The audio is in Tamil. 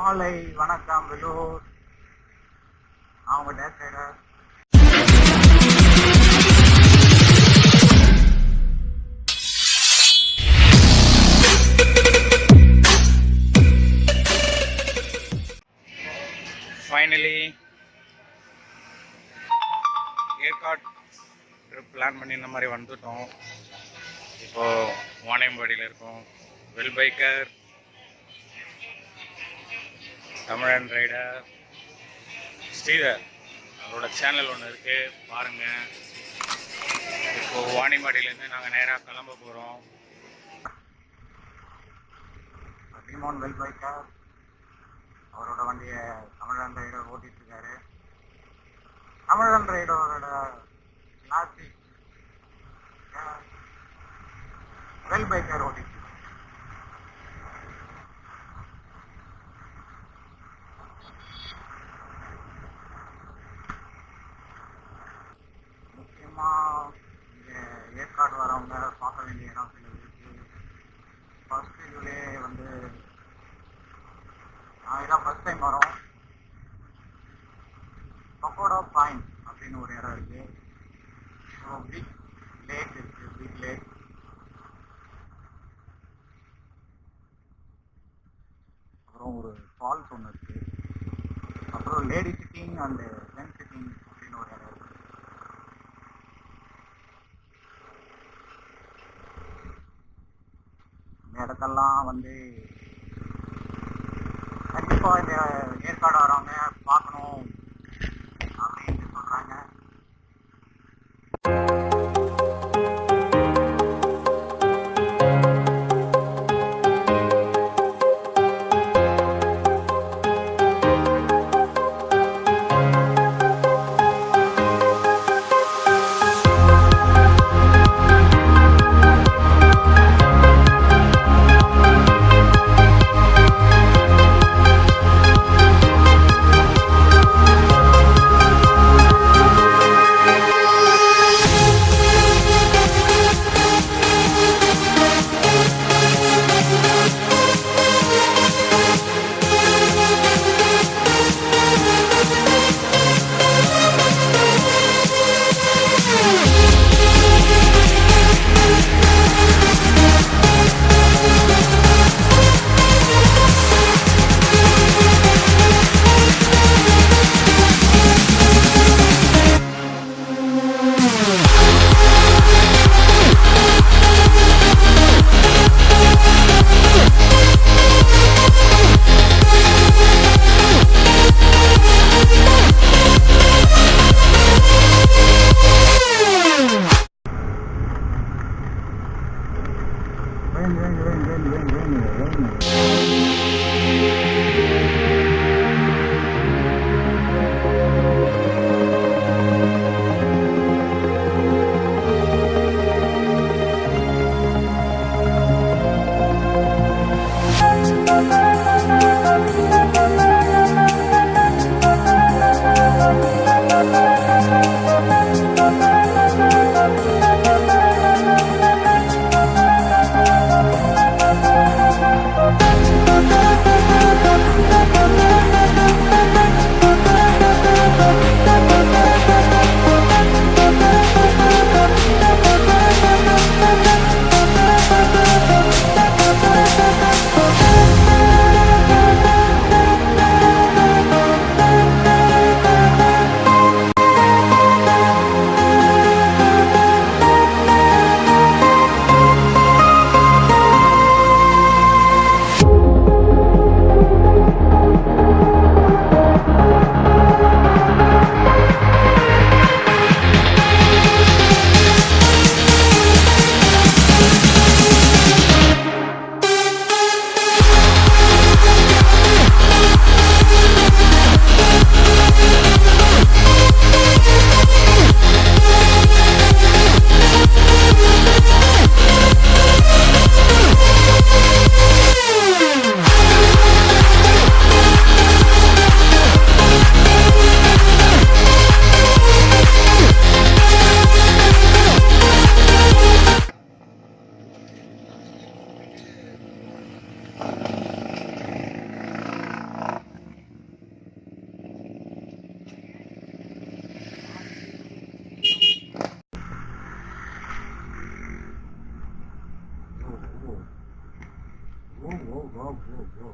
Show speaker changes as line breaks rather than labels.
மாலை வணக்கம் வெல்லூர். அவங்க days rider. Finally Yercaud trip plan பண்ணி இந்த மாதிரி வந்துட்டோம். இப்போது வாணியம்பாடியில் இருக்கோம். வெல் பைக்கர், தமிழன் ரைடர் ஸ்ரீதர் அவரோட சேனல் ஒன்று இருக்குது, பாருங்கள். இப்போது வாணியம்பாடியிலேருந்து நாங்கள் நேராக கிளம்ப போகிறோம். டிமோன் வெல் பைக்கர் அவரோட வண்டியை தமிழன் ரைடர் ஓட்டிட்டு இருக்காரு. தமிழன் ரைடரோட கிளாசிக் வெல் பைக்கர் ஓட்டிட்டு. ஏற்காடு வரவங்க பார்க்க வேண்டிய இடம் சில இருக்கு. ஃபர்ஸ்ட் இதுலே வந்து இதான் ஃபர்ஸ்ட் டைம் வரோம். பக்கோடா பாயிண்ட் அப்படின்னு ஒரு இடம் இருக்கு. பிக் லேக் இருக்கு, பிக் லேக். அப்புறம் ஒரு ஃபால்ஸ் ஒன்று இருக்கு. அப்புறம் lady sitting and gents sitting அப்படின்னு ஒரு இடம் இருக்கு. இடத்தெல்லாம் வந்து கண்டிப்பாக இந்த ஏற்காடு வரவங்க பார்க்கணும் அப்படின்னு சொல்கிறாங்க. ஓ